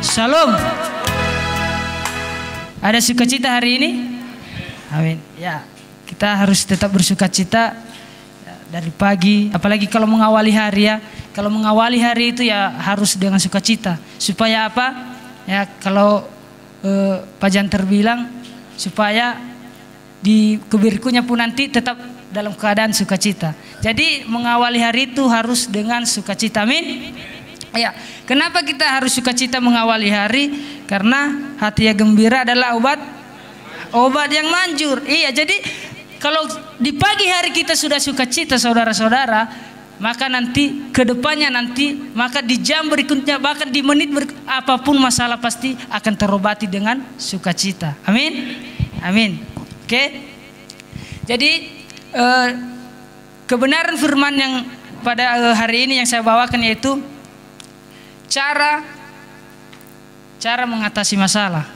Shalom. Ada sukacita hari ini? Amin. Ya, kita harus tetap bersukacita dari pagi. Apalagi kalau mengawali hari ya. Kalau mengawali hari itu ya harus dengan sukacita. Supaya apa? Ya kalau Pak Janter bilang supaya di keberikunya pun nanti tetap dalam keadaan sukacita. Jadi mengawali hari itu harus dengan sukacita. Amin. Ya, kenapa kita harus sukacita mengawali hari? Karena hati yang gembira adalah obat yang manjur. Iya, jadi kalau di pagi hari kita sudah sukacita, saudara-saudara, maka nanti kedepannya nanti, maka di jam berikutnya, bahkan di menit apapun masalah pasti akan terobati dengan sukacita. Amin, amin. Oke. Jadi kebenaran firman yang pada hari ini yang saya bawakan yaitu cara mengatasi masalah.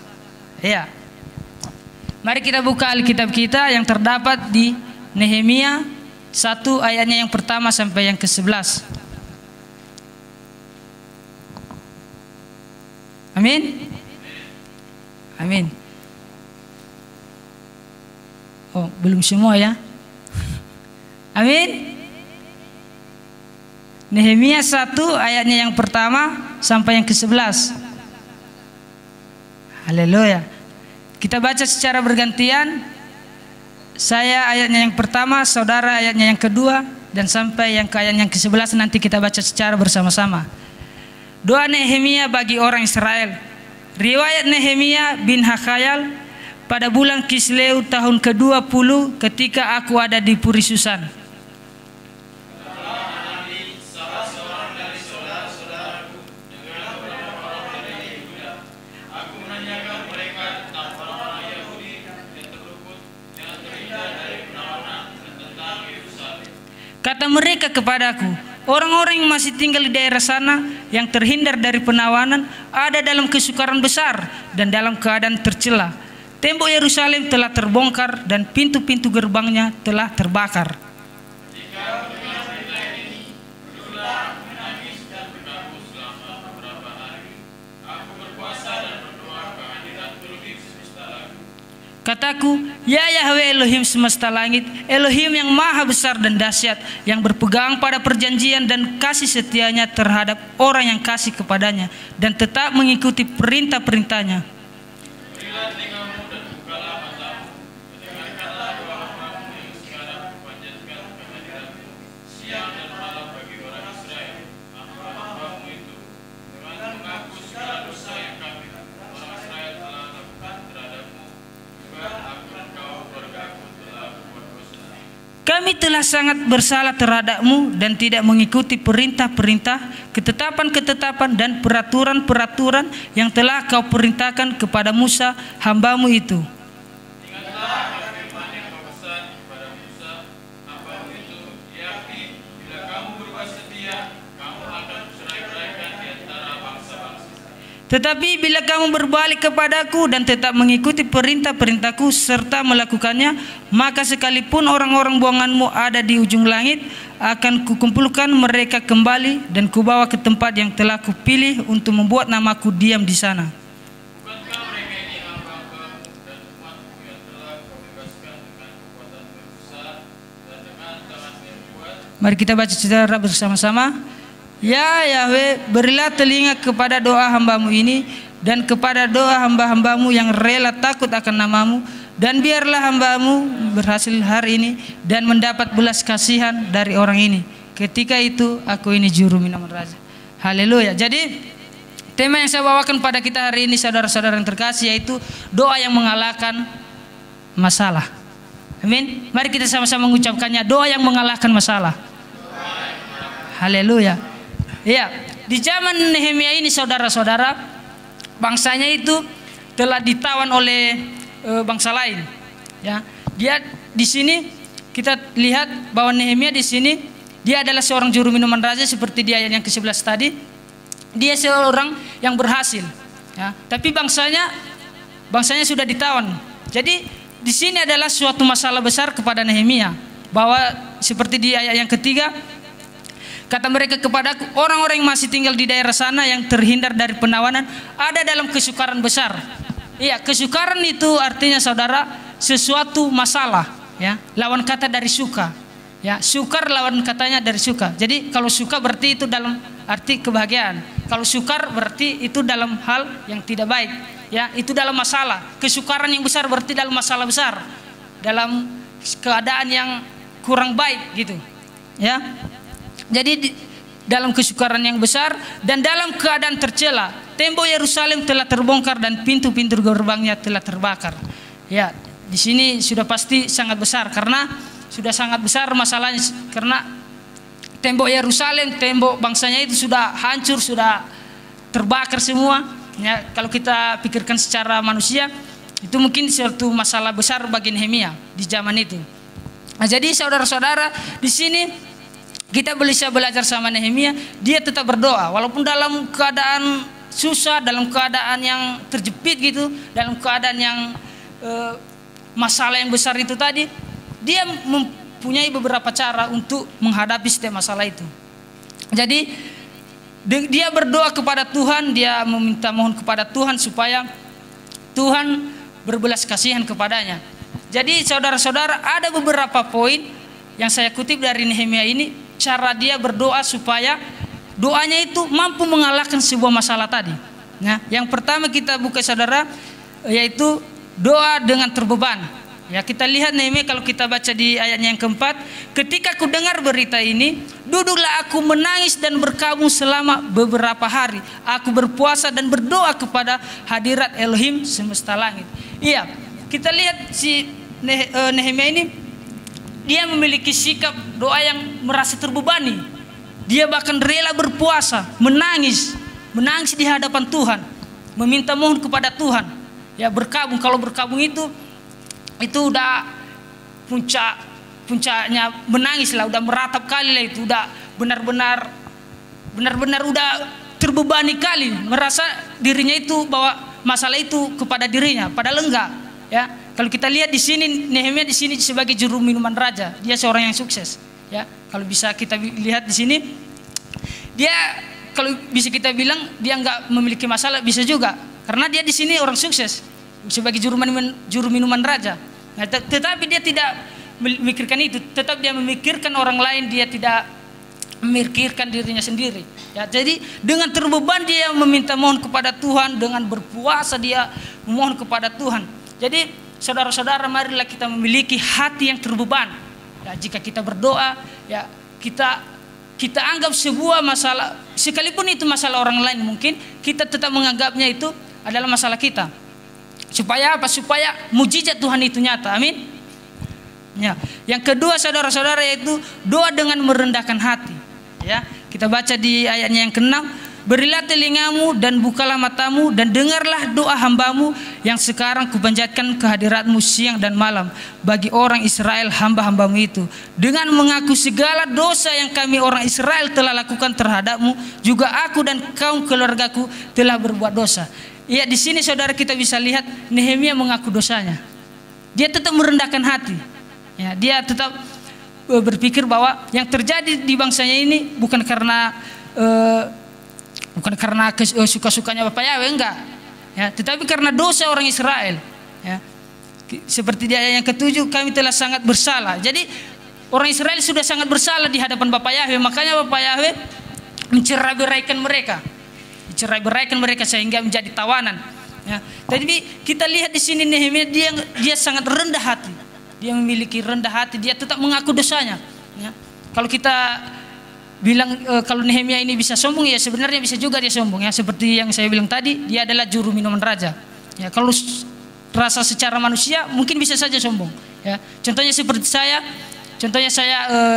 Ya. Mari kita buka Alkitab kita yang terdapat di Nehemia 1 ayatnya yang pertama sampai yang ke-11. Amin. Amin. Oh, belum semua ya. Amin. Nehemia 1 ayatnya yang pertama sampai yang ke-11. Haleluya. Kita baca secara bergantian. Saya ayatnya yang pertama, saudara ayatnya yang kedua, dan sampai yang ke ayat yang ke-11 nanti kita baca secara bersama-sama. Doa Nehemia bagi orang Israel. Riwayat Nehemia bin Hakayal pada bulan Kisleu tahun ke-20 ketika aku ada di Puri Susan. Kata mereka kepadaku, orang-orang yang masih tinggal di daerah sana yang terhindar dari penawanan ada dalam kesukaran besar dan dalam keadaan tercela. Tembok Yerusalem telah terbongkar dan pintu-pintu gerbangnya telah terbakar. Kataku, ya Yahweh Elohim semesta langit, Elohim yang maha besar dan dahsyat, yang berpegang pada perjanjian dan kasih setianya terhadap orang yang kasih kepadanya dan tetap mengikuti perintah-perintahnya. Kami telah sangat bersalah terhadapmu dan tidak mengikuti perintah-perintah, ketetapan-ketetapan dan peraturan-peraturan yang telah kau perintahkan kepada Musa hambamu itu. Tetapi bila kamu berbalik kepadaku dan tetap mengikuti perintah-perintahku serta melakukannya, maka sekalipun orang-orang buanganmu ada di ujung langit, akan kukumpulkan mereka kembali dan kubawa ke tempat yang telah kupilih untuk membuat namaku diam di sana. Mari kita baca secara bersama-sama. Ya Yahweh, berilah telinga kepada doa hambamu ini dan kepada doa hamba-hambamu yang rela takut akan namamu, dan biarlah hambamu berhasil hari ini dan mendapat belas kasihan dari orang ini. Ketika itu aku ini juru minuman raja. Haleluya. Jadi tema yang saya bawakan pada kita hari ini, saudara-saudara yang terkasih, yaitu doa yang mengalahkan masalah. Amin. Mari kita sama-sama mengucapkannya, doa yang mengalahkan masalah. Haleluya. Ya, di zaman Nehemia ini saudara-saudara, bangsanya itu telah ditawan oleh bangsa lain. Ya, dia di sini kita lihat bahwa Nehemia di sini dia adalah seorang juru minuman raja seperti di ayat yang ke-11 tadi. Dia seorang yang berhasil. Ya, tapi bangsanya sudah ditawan. Jadi di sini adalah suatu masalah besar kepada Nehemia, bahwa seperti di ayat yang ketiga, Kata mereka kepadaku, orang-orang yang masih tinggal di daerah sana yang terhindar dari penawanan ada dalam kesukaran besar. Iya, kesukaran itu artinya saudara sesuatu masalah, ya. Lawan kata dari suka. Ya, sukar lawan katanya dari suka. Jadi kalau suka berarti itu dalam arti kebahagiaan. Kalau sukar berarti itu dalam hal yang tidak baik. Ya, itu dalam masalah. Kesukaran yang besar berarti dalam masalah besar. Dalam keadaan yang kurang baik gitu. Ya. Jadi dalam kesukaran yang besar dan dalam keadaan tercela. Tembok Yerusalem telah terbongkar dan pintu-pintu gerbangnya telah terbakar. Ya, di sini sudah pasti sangat besar karena sudah sangat besar masalahnya, karena tembok Yerusalem, tembok bangsanya itu sudah hancur, sudah terbakar semua. Ya, kalau kita pikirkan secara manusia, itu mungkin suatu masalah besar bagi Nehemia di zaman itu. Nah, jadi saudara-saudara, di sini kita bisa belajar sama Nehemia, dia tetap berdoa walaupun dalam keadaan susah, dalam keadaan yang terjepit gitu, dalam keadaan yang masalah yang besar itu tadi. Dia mempunyai beberapa cara untuk menghadapi setiap masalah itu. Jadi dia berdoa kepada Tuhan, dia meminta mohon kepada Tuhan supaya Tuhan berbelas kasihan kepadanya. Jadi saudara-saudara, ada beberapa poin yang saya kutip dari Nehemia ini, cara dia berdoa supaya doanya itu mampu mengalahkan sebuah masalah tadi. Nah, yang pertama kita buka saudara, yaitu doa dengan terbeban. Ya, kita lihat Nehemia kalau kita baca di ayatnya yang keempat, ketika aku dengar berita ini, duduklah aku menangis dan berkabung selama beberapa hari. Aku berpuasa dan berdoa kepada hadirat Elohim semesta langit. Iya, kita lihat si Nehemia ini, dia memiliki sikap doa yang merasa terbebani. Dia bahkan rela berpuasa, menangis di hadapan Tuhan, meminta mohon kepada Tuhan. Ya, berkabung. Kalau berkabung itu udah puncaknya menangis lah, udah meratap kali lah, itu udah benar-benar udah terbebani kali, merasa dirinya itu bahwa masalah itu kepada dirinya, padahal enggak. Ya, kalau kita lihat di sini Nehemia di sini sebagai juru minuman raja, dia seorang yang sukses. Ya, kalau bisa kita lihat di sini, dia kalau bisa kita bilang dia enggak memiliki masalah, bisa juga, karena dia di sini orang sukses sebagai juru minuman raja. Nah, tetapi dia tidak memikirkan itu, tetap dia memikirkan orang lain, dia tidak memikirkan dirinya sendiri. Ya, jadi dengan terbeban dia meminta mohon kepada Tuhan, dengan berpuasa dia memohon kepada Tuhan. Jadi saudara-saudara, marilah kita memiliki hati yang terbeban. Ya, jika kita berdoa, ya kita anggap sebuah masalah, sekalipun itu masalah orang lain, mungkin kita tetap menganggapnya itu adalah masalah kita. Supaya apa? Supaya mujizat Tuhan itu nyata. Amin. Ya. Yang kedua saudara-saudara, yaitu doa dengan merendahkan hati. Ya, kita baca di ayatnya yang ke-6, berilah telingamu dan bukalah matamu dan dengarlah doa hambamu yang sekarang kupanjatkan kehadiratmu siang dan malam bagi orang Israel hamba-hambamu itu, dengan mengaku segala dosa yang kami orang Israel telah lakukan terhadapmu, juga aku dan kaum keluargaku telah berbuat dosa. Ya, di sini saudara kita bisa lihat Nehemia mengaku dosanya. Dia tetap merendahkan hati. Ya, dia tetap berpikir bahwa yang terjadi di bangsanya ini bukan karena suka-sukanya Bapak Yahweh, enggak. Ya, tetapi karena dosa orang Israel. Ya. Seperti di ayat yang ke-7, kami telah sangat bersalah. Jadi orang Israel sudah sangat bersalah di hadapan Bapak Yahweh, makanya Bapak Yahweh mencerai-beraikan mereka sehingga menjadi tawanan. Ya. Tapi kita lihat di sini Nehemia dia sangat rendah hati. Dia memiliki rendah hati, dia tetap mengaku dosanya. Ya. Kalau kita bilang kalau Nehemia ini bisa sombong, ya sebenarnya bisa juga dia sombong. Ya, seperti yang saya bilang tadi, dia adalah juru minuman raja. Ya, kalau rasa secara manusia mungkin bisa saja sombong. Ya. Contohnya seperti saya,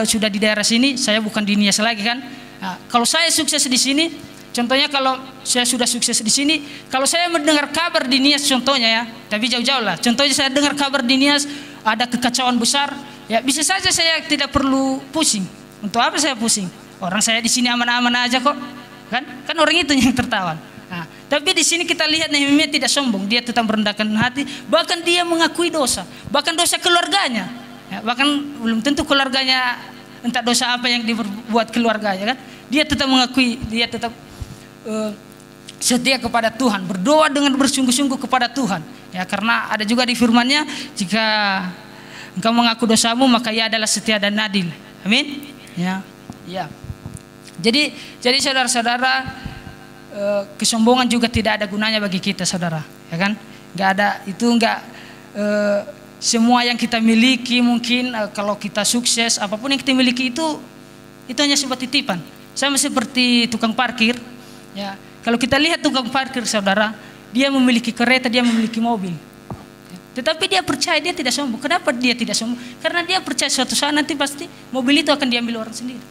sudah di daerah sini, saya bukan di Nias lagi kan. Nah, kalau saya sukses di sini, contohnya kalau saya sudah sukses di sini, kalau saya mendengar kabar di Nias contohnya, ya, tapi jauh-jauh lah. Contohnya saya dengar kabar di Nias ada kekacauan besar, ya bisa saja saya tidak perlu pusing. Untuk apa saya pusing? Orang saya di sini aman-aman aja kok, kan orang itu yang tertawan. Nah, tapi di sini kita lihat Nehemia tidak sombong, dia tetap merendahkan hati, bahkan dia mengakui dosa, bahkan dosa keluarganya. Ya, bahkan belum tentu keluarganya entah dosa apa yang diperbuat keluarganya kan, dia tetap mengakui, dia tetap setia kepada Tuhan, berdoa dengan bersungguh-sungguh kepada Tuhan. Ya, karena ada juga di firman-Nya, jika engkau mengaku dosamu maka Ia adalah setia dan adil. Amin. Ya. Ya. Jadi saudara-saudara, kesombongan juga tidak ada gunanya bagi kita, saudara. Ya kan? Enggak ada, itu enggak semua yang kita miliki mungkin kalau kita sukses, apapun yang kita miliki itu hanya sebuah titipan. Sama seperti tukang parkir. Ya, kalau kita lihat tukang parkir, saudara, dia memiliki kereta, dia memiliki mobil. Tetapi dia percaya, dia tidak sombong. Kenapa dia tidak sombong? Karena dia percaya suatu saat nanti pasti mobil itu akan diambil orang sendiri.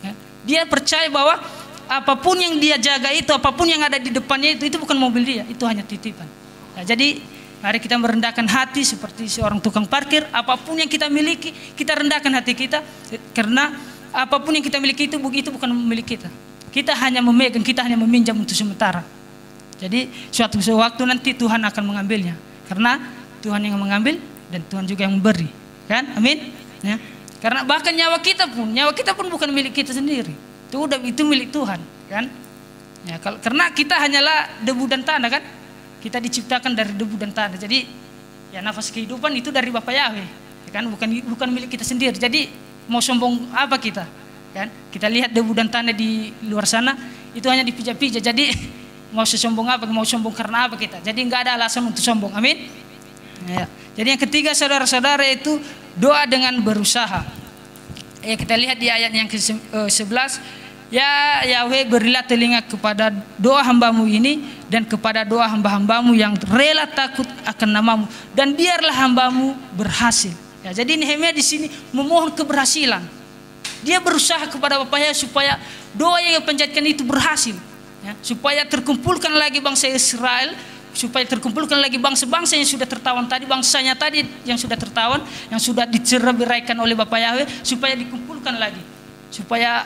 Ya. Dia percaya bahwa apapun yang dia jaga itu, apapun yang ada di depannya itu bukan mobil dia, itu hanya titipan. Nah, jadi mari kita merendahkan hati seperti seorang tukang parkir. Apapun yang kita miliki, kita rendahkan hati kita, karena apapun yang kita miliki itu bukan milik kita. Kita hanya memegang, kita hanya meminjam untuk sementara. Jadi suatu waktu nanti Tuhan akan mengambilnya, karena Tuhan yang mengambil dan Tuhan juga yang memberi, kan? Amin. Ya. Karena bahkan nyawa kita pun bukan milik kita sendiri. Itu milik Tuhan, kan? Ya, karena kita hanyalah debu dan tanah, kan? Kita diciptakan dari debu dan tanah. Jadi ya nafas kehidupan itu dari Bapa Yahweh, ya kan? Bukan milik kita sendiri. Jadi mau sombong apa kita? Kan? Kita lihat debu dan tanah di luar sana itu hanya dipijak-pijak. Jadi mau sombong apa? Mau sombong karena apa kita? Jadi nggak ada alasan untuk sombong. Amin. Ya. Jadi yang ketiga, saudara-saudara, itu doa dengan berusaha. Ya, kita lihat di ayat yang ke-11. Ya Yahweh, berilah telinga kepada doa hamba-Mu ini dan kepada doa hamba-hamba-Mu yang rela takut akan nama-Mu, dan biarlah hamba-Mu berhasil. Ya, jadi Nehemia di sini memohon keberhasilan. Dia berusaha kepada Bapaknya supaya doa yang dipanjatkan itu berhasil. Ya, supaya terkumpulkan lagi bangsa Israel, supaya terkumpulkan lagi bangsa-bangsa yang sudah tertawan tadi, bangsanya tadi yang sudah tertawan, yang sudah dicerai-beraikan oleh Bapak Yahweh, supaya dikumpulkan lagi, supaya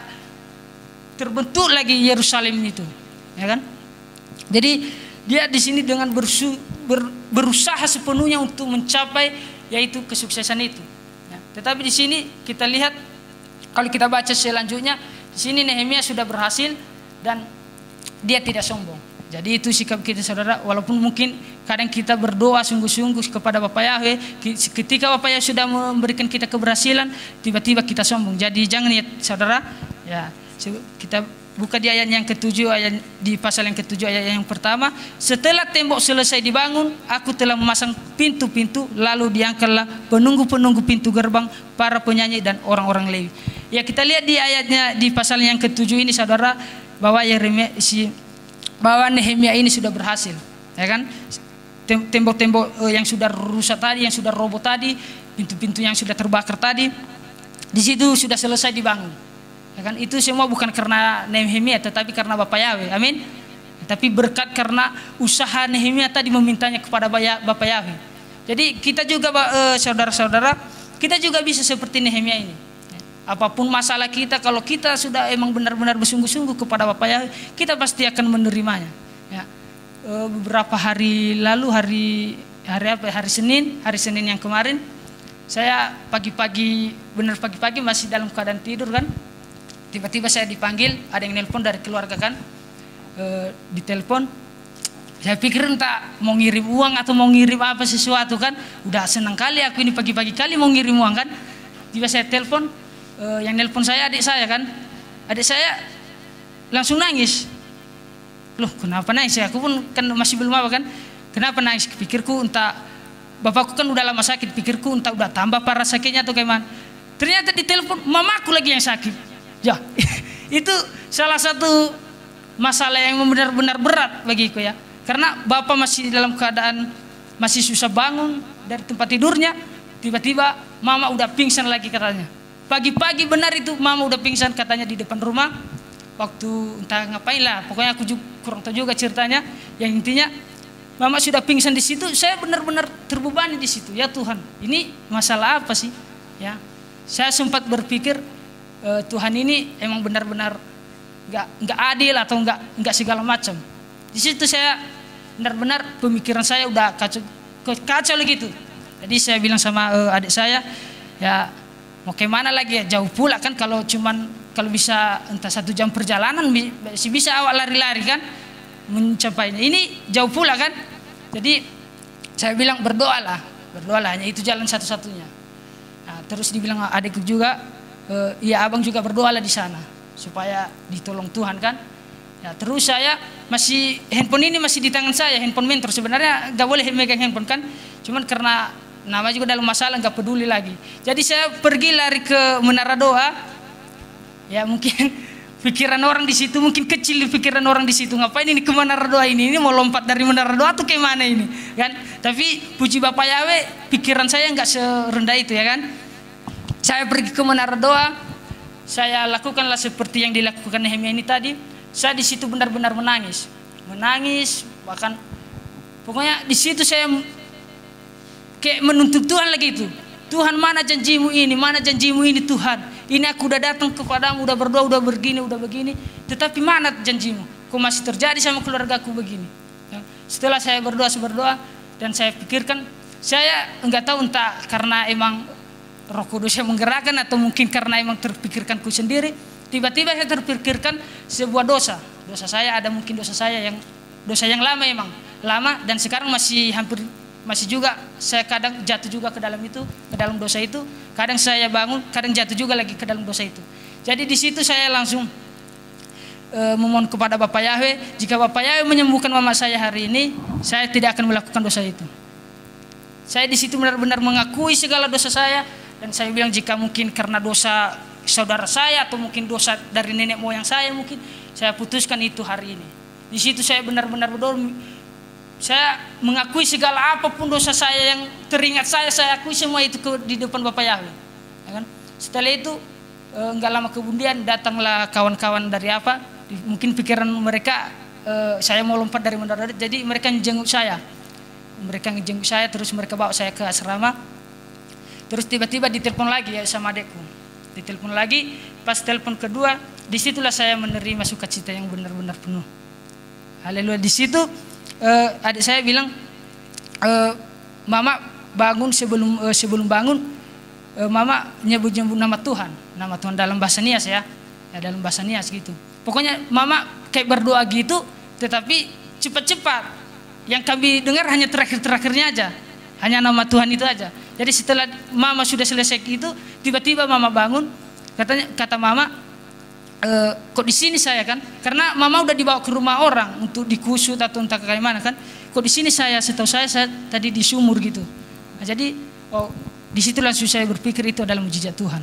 terbentuk lagi Yerusalem itu, ya kan? Jadi dia di sini dengan berusaha sepenuhnya untuk mencapai yaitu kesuksesan itu. Ya. Tetapi di sini kita lihat, kalau kita baca selanjutnya, di sini Nehemia sudah berhasil dan dia tidak sombong. Jadi itu sikap kita, saudara. Walaupun mungkin kadang kita berdoa sungguh-sungguh kepada Bapak Yahweh, ketika Bapak Yahweh sudah memberikan kita keberhasilan, tiba-tiba kita sombong. Jadi jangan ya, saudara. Ya. Kita buka di ayat yang ke-7, ayat di pasal yang ke-7 ayat yang pertama. Setelah tembok selesai dibangun, aku telah memasang pintu-pintu, lalu diangkatlah penunggu-penunggu pintu gerbang, para penyanyi dan orang-orang Lewi. Ya, kita lihat di ayatnya di pasal yang ke-7 ini, saudara, bahwa Nehemia ini sudah berhasil, ya kan? Tembok-tembok yang sudah rusak tadi, yang sudah roboh tadi, pintu-pintu yang sudah terbakar tadi, di situ sudah selesai dibangun. Ya kan? Itu semua bukan karena Nehemia, tetapi karena Bapak Yahweh. Amin. Tapi berkat karena usaha Nehemia tadi memintanya kepada Bapak Yahweh. Jadi kita juga saudara-saudara, kita juga bisa seperti Nehemia ini. Apapun masalah kita, kalau kita sudah emang benar-benar bersungguh-sungguh kepada Bapak Yahweh, kita pasti akan menerimanya. Ya. Beberapa hari lalu, hari Senin yang kemarin, saya pagi-pagi masih dalam keadaan tidur, kan? Tiba-tiba saya dipanggil, ada yang nelpon dari keluarga, kan? Ditelepon. Saya pikir entah mau ngirim uang atau mau ngirim apa sesuatu, kan? Udah senang kali aku ini pagi-pagi kali mau ngirim uang, kan? Tiba saya telepon, yang nelpon saya adik saya, kan? Adik saya langsung nangis. Loh, kenapa nangis? Aku pun kan masih belum apa, kan? Kenapa nangis? Pikirku entah bapakku kan udah lama sakit, pikirku entah udah tambah parah sakitnya atau gimana. Ternyata ditelepon mamaku lagi yang sakit. Ya, itu salah satu masalah yang benar-benar berat bagiku, ya. Karena bapak masih dalam keadaan masih susah bangun dari tempat tidurnya, tiba-tiba mama udah pingsan lagi katanya. Pagi-pagi benar itu mama udah pingsan katanya di depan rumah. Waktu entah ngapain lah, pokoknya aku juga kurang tahu juga ceritanya. Yang intinya mama sudah pingsan di situ, saya benar-benar terbebani di situ. Ya Tuhan, ini masalah apa sih? Ya, saya sempat berpikir, Tuhan ini emang benar-benar nggak adil atau nggak segala macam. Di situ saya benar-benar pemikiran saya udah kacau gitu. Jadi saya bilang sama adik saya, ya Mau kemana lagi ya, jauh pula kan, kalau bisa entah 1 jam perjalanan masih bisa awak lari-lari kan mencapainya. Ini jauh pula kan. Jadi saya bilang berdoalah, hanya itu jalan satu-satunya. Nah, terus dibilang adikku juga, ya abang juga berdoalah di sana supaya ditolong Tuhan kan. Ya, terus saya handphone ini masih di tangan saya, handphone mentor. Sebenarnya nggak boleh megang handphone kan, cuman karena nama juga dalam masalah nggak peduli lagi. Jadi saya pergi lari ke Menara Doa. Ya mungkin pikiran orang di situ mungkin kecil, pikiran orang di situ, ngapain ini ke Menara Doa ini mau lompat dari Menara Doa tuh kayak mana ini kan. Tapi puji Bapak Yahweh, pikiran saya nggak serendah itu ya kan. Saya pergi ke Menara Doa, saya lakukanlah seperti yang dilakukan Nehemia ini tadi. Saya di situ benar-benar menangis, bahkan pokoknya di situ saya kayak menuntut Tuhan lagi itu. Tuhan, mana janjimu ini Tuhan. Ini aku udah datang kepadamu, udah berdoa, udah begini, tetapi mana janjimu? Kok masih terjadi sama keluargaku begini? Ya. Setelah saya berdoa dan saya pikirkan, saya enggak tahu entah karena emang Roh Kudus yang menggerakkan atau mungkin karena emang terpikirkanku sendiri. Tiba-tiba saya terpikirkan sebuah dosa saya, ada mungkin dosa yang lama dan sekarang masih juga saya kadang jatuh juga ke dalam dosa itu. Kadang saya bangun, kadang jatuh juga lagi ke dalam dosa itu. Jadi di situ saya langsung memohon kepada Bapak Yahweh, jika Bapak Yahweh menyembuhkan mama saya hari ini, saya tidak akan melakukan dosa itu. Saya di situ benar-benar mengakui segala dosa saya, dan saya bilang jika mungkin karena dosa saudara saya atau mungkin dosa dari nenek moyang saya, mungkin saya putuskan itu hari ini. Di situ saya benar-benar berdoa. Saya mengakui segala apapun dosa saya yang teringat saya akui semua itu di depan Bapak Yahweh. Ya kan? Setelah itu enggak lama kemudian datanglah kawan-kawan dari mungkin pikiran mereka saya mau lompat dari menara, jadi mereka menjenguk saya. Terus mereka bawa saya ke asrama. Terus tiba-tiba ditelepon lagi ya sama adekku. Ditelepon lagi, pas telepon kedua, disitulah saya menerima sukacita yang benar-benar penuh. Haleluya. Di situ adik saya bilang, mama bangun sebelum bangun, mama nyebut nama Tuhan dalam bahasa Nias ya dalam bahasa Nias gitu. Pokoknya mama kayak berdoa gitu, tetapi cepat-cepat. Yang kami dengar hanya terakhirnya aja, hanya nama Tuhan itu aja. Jadi setelah mama sudah selesai itu, tiba-tiba mama bangun, kata mama, kok di sini saya kan? Karena mama udah dibawa ke rumah orang untuk dikusut atau entah kayak mana kan? Kok di sini setahu saya tadi di sumur gitu. Nah, jadi di situ langsung saya berpikir itu adalah mujizat Tuhan.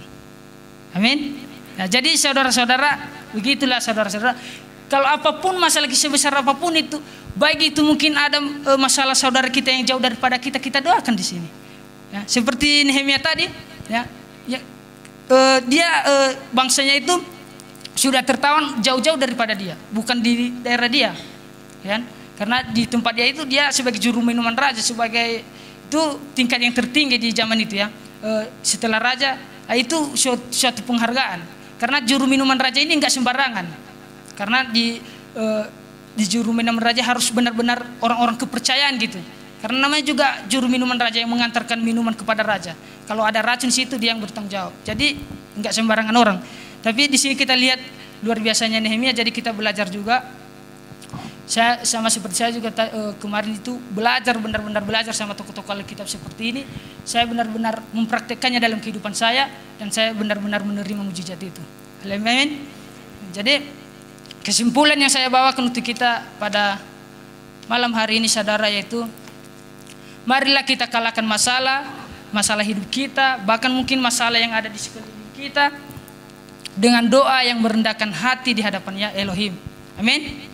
Amin. Nah, jadi saudara-saudara, begitulah saudara-saudara. Kalau apapun masalah sebesar apapun itu, baik itu mungkin ada masalah saudara kita yang jauh daripada kita doakan di sini. Ya, seperti Nehemia tadi, dia bangsanya itu sudah tertawan jauh-jauh daripada dia, bukan di daerah dia, ya, karena di tempat dia itu dia sebagai juru minuman raja, sebagai itu tingkat yang tertinggi di zaman itu ya. Setelah raja itu suatu penghargaan, karena juru minuman raja ini enggak sembarangan, karena di juru minuman raja harus benar-benar orang-orang kepercayaan gitu. Karena namanya juga juru minuman raja yang mengantarkan minuman kepada raja. Kalau ada racun situ dia yang bertanggung jawab. Jadi enggak sembarangan orang. Tapi di sini kita lihat luar biasanya Nehemia. Jadi kita belajar juga. Saya sama seperti saya juga kemarin itu benar-benar belajar sama tokoh-tokoh Alkitab seperti ini. Saya benar-benar mempraktekkannya dalam kehidupan saya dan saya benar-benar menerima mujizat itu. Amin. Jadi kesimpulan yang saya bawakan untuk kita pada malam hari ini saudara, yaitu marilah kita kalahkan masalah hidup kita, bahkan mungkin masalah yang ada di sekeliling kita, dengan doa yang merendahkan hati di hadapannya Elohim. Amin.